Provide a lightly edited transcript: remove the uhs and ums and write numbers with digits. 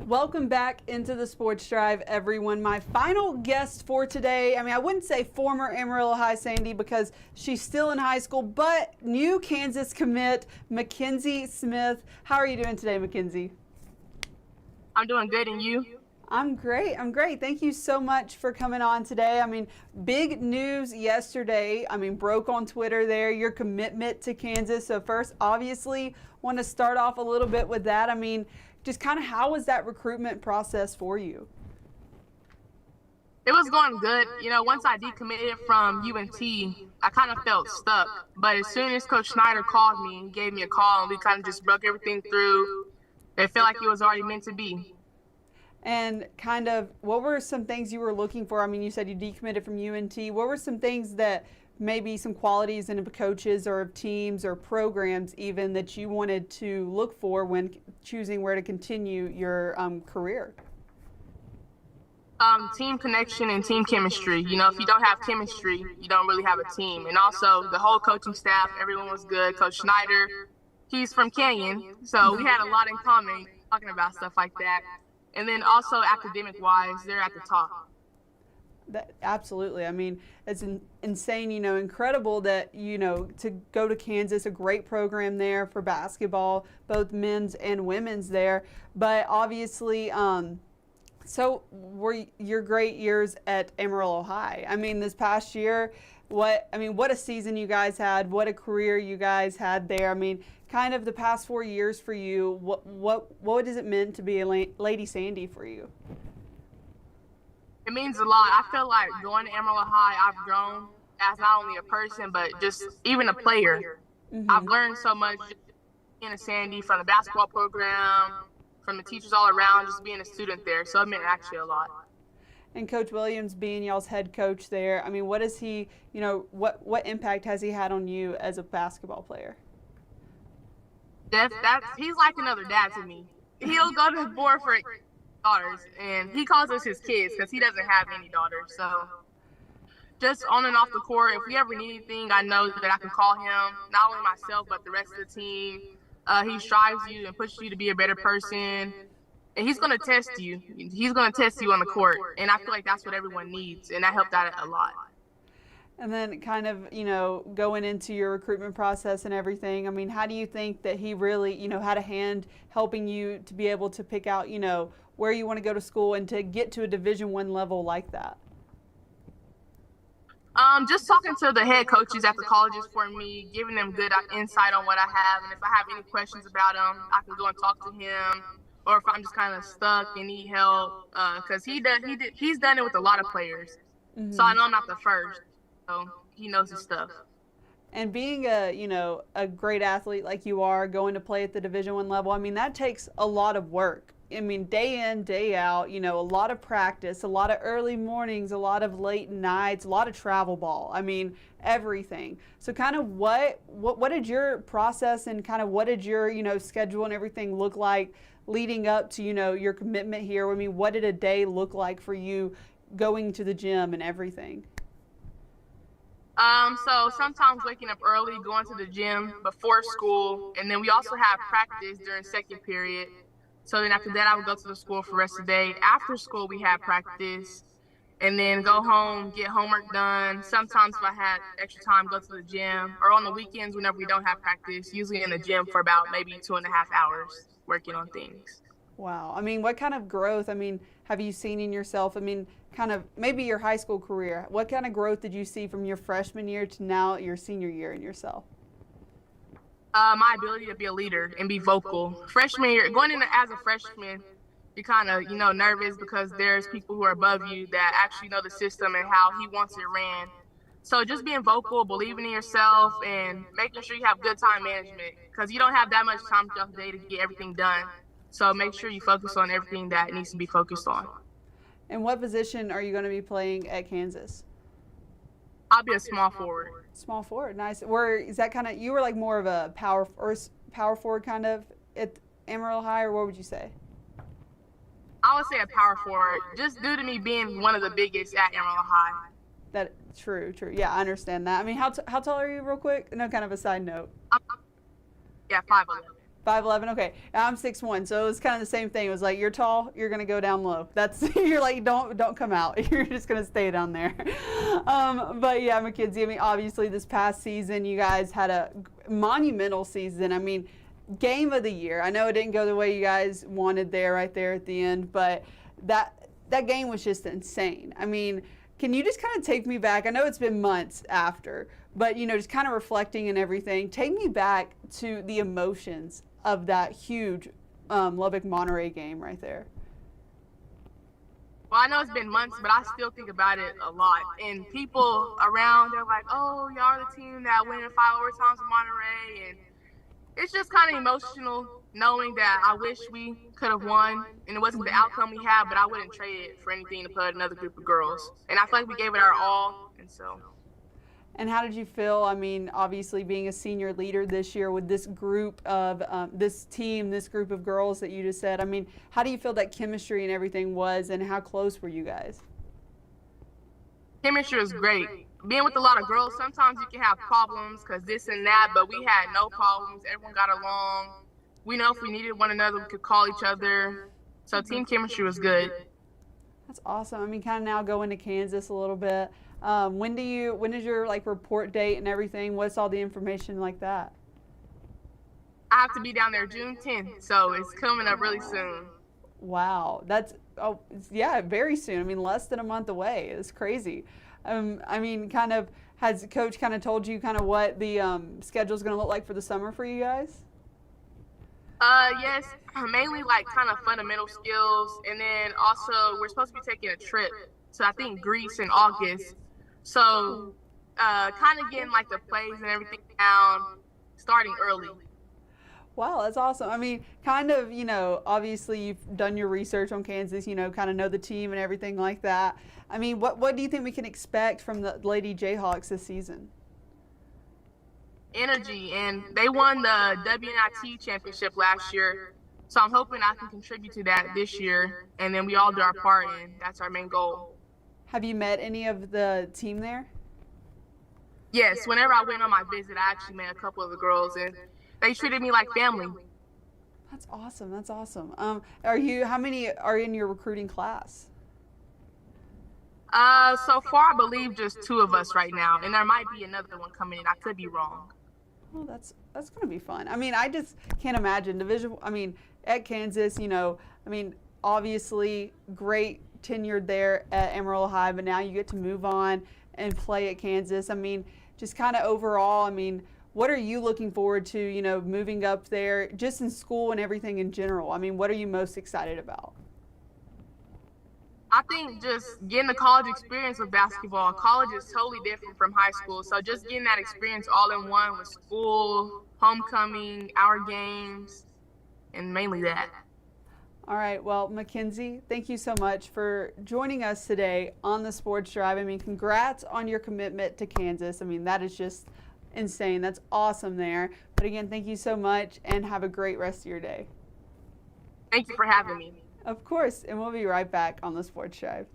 Welcome back into the Sports Drive, everyone. My final guest for today, I wouldn't say former Amarillo High Sandy because she's still in high school, but new Kansas commit, Mckenzie Smith. How are you doing today, Mckenzie? I'm doing good, and you? I'm great. Thank you so much for coming on today. Big news yesterday. Broke on Twitter there, your commitment to Kansas. So first, obviously, want to start off a little bit with that. Just kind of how was that recruitment process for you? It was going good. Once I decommitted from UNT, I kind of felt stuck. But as soon as Coach Snyder called me and gave me a call, and we kind of just broke everything through, it felt like it was already meant to be. And kind of, what were some things you were looking for? You said you decommitted from UNT. What were some things that maybe some qualities in coaches or teams or programs even that you wanted to look for when choosing where to continue your career? Team connection and team chemistry. If you don't have chemistry, you don't really have a team. And also the whole coaching staff, everyone was good. Coach Snyder, he's from Canyon, so we had a lot in common talking about stuff like that. And then also academic-wise, they're at the top. Absolutely. It's insane, incredible that, to go to Kansas, a great program there for basketball, both men's and women's there. But obviously, so were your great years at Amarillo High. This past year, what a season you guys had, what a career you guys had there. Kind of the past 4 years for you, what does it mean to be a Lady Sandy for you? It means a lot. I feel like going to Amarillo High, I've grown as not only a person, but just even a player. Mm-hmm. I've learned so much being a Sandy, from the basketball program, from the teachers all around, just being a student there. So it meant actually a lot. And Coach Williams being y'all's head coach there, what is he, what impact has he had on you as a basketball player? He's like another dad to me. He'll go to the board for daughters, and he calls us his kids because he doesn't have any daughters. So just on and off the court, if we ever need anything, I know that I can call him, not only myself, but the rest of the team. He strives you and pushes you to be a better person, and he's going to test you. He's going to test you on the court, and I feel like that's what everyone needs, and that helped out a lot. And then kind of, going into your recruitment process and everything, how do you think that he really, had a hand helping you to be able to pick out, where you want to go to school and to get to a Division I level like that? Just talking to the head coaches at the colleges for me, giving them good insight on what I have. And if I have any questions about him, I can go and talk to him. Or if I'm just kind of stuck and need help, because he's done it with a lot of players. Mm-hmm. So I know I'm not the first. So he knows his stuff. And being a great athlete like you are, going to play at the Division I level, that takes a lot of work. Day in, day out, a lot of practice, a lot of early mornings, a lot of late nights, a lot of travel ball. Everything. So kind of what did your process and kind of what did your, schedule and everything look like leading up to, your commitment here? What did a day look like for you going to the gym and everything? So sometimes waking up early, going to the gym before school, and then we also have practice during second period. So then after that, I would go to the school for the rest of the day. After school, we had practice, and then go home, get homework done. Sometimes if I had extra time, go to the gym, or on the weekends whenever we don't have practice, usually in the gym for about maybe 2.5 hours working on things. Wow. What kind of growth, have you seen in yourself? Kind of maybe your high school career. What kind of growth did you see from your freshman year to now your senior year in yourself? My ability to be a leader and be vocal. Freshman year, going in as a freshman, you're kind of, nervous because there's people who are above you that actually know the system and how he wants it ran. So just being vocal, believing in yourself, and making sure you have good time management, because you don't have that much time throughout the day to get everything done. So make sure you focus on everything that needs to be focused on. And what position are you going to be playing at Kansas? I'll be a small forward. Small forward, nice. Is that kind of, you were like more of a power forward kind of at Amarillo High, or what would you say? I would say a power forward, just due to me being one of the biggest at Amarillo High. That true. Yeah, I understand that. How tall are you, real quick? No, kind of a side note. 5'11". 5'11", okay. I'm 6'1", so it was kind of the same thing. It was like, you're tall, you're gonna go down low. That's you're like, don't come out. You're just gonna stay down there. But yeah, Mckenzie, I mean, obviously this past season, you guys had a monumental season. I mean, game of the year. I know it didn't go the way you guys wanted there, right there at the end, but that game was just insane. I mean, can you just kind of take me back? I know it's been months after, but you know, just kind of reflecting and everything. Take me back to the emotions of that huge Lubbock Monterey game right there. Well, I know it's been months, but I still think about it a lot. And people around, they're like, "Oh, y'all are the team that win in 5 overtimes in Monterey," and it's just kind of emotional knowing that I wish we could have won, and it wasn't the outcome we had, but I wouldn't trade it for anything to put another group of girls. And I feel like we gave it our all, and so. And how did you feel? I mean, obviously being a senior leader this year with this group of this team, this group of girls that you just said. I mean, how do you feel that chemistry and everything was, and how close were you guys? Chemistry was great. Being with a lot of girls, sometimes you can have problems because this and that, but we had no problems. Everyone got along. We know if we needed one another, we could call each other. So team chemistry was good. That's awesome. I mean, kind of now going to Kansas a little bit. When is your like report date and everything? What's all the information like that? I have to be down there June 10th, so it's coming up really soon. Wow, yeah, very soon. I mean, less than a month away. It's crazy. I mean, kind of has Coach kind of told you kind of what the schedule is going to look like for the summer for you guys? Yes, mainly like kind of fundamental skills, and then also we're supposed to be taking a trip to I think Greece in August. So kind of getting like the plays and everything down, starting early. Wow, that's awesome. I mean, kind of, you know, obviously you've done your research on Kansas, you know, kind of know the team and everything like that. I mean, what do you think we can expect from the Lady Jayhawks this season? Energy, and they won the WNIT championship last year. So I'm hoping I can contribute to that this year, and then we all do our part, and that's our main goal. Have you met any of the team there? Yes, whenever I went on my visit, I actually met a couple of the girls, and they treated me like family. That's awesome. That's awesome. How many are in your recruiting class? So far, I believe just 2 of us right now, and there might be another one coming in. I could be wrong. Well, that's going to be fun. I mean, I just can't imagine at Kansas, you know, I mean, obviously great tenured there at Amarillo High, but now you get to move on and play at Kansas. I mean, just kind of overall, I mean, what are you looking forward to, you know, moving up there just in school and everything in general? I mean, what are you most excited about? I think just getting the college experience with basketball. College is totally different from high school. So just getting that experience all in one with school, homecoming, our games, and mainly that. All right. Well, Mckenzie, thank you so much for joining us today on the Sports Drive. I mean, congrats on your commitment to Kansas. I mean, that is just insane. That's awesome there. But again, thank you so much and have a great rest of your day. Thank you for having me. Of course, and we'll be right back on the Sports Drive.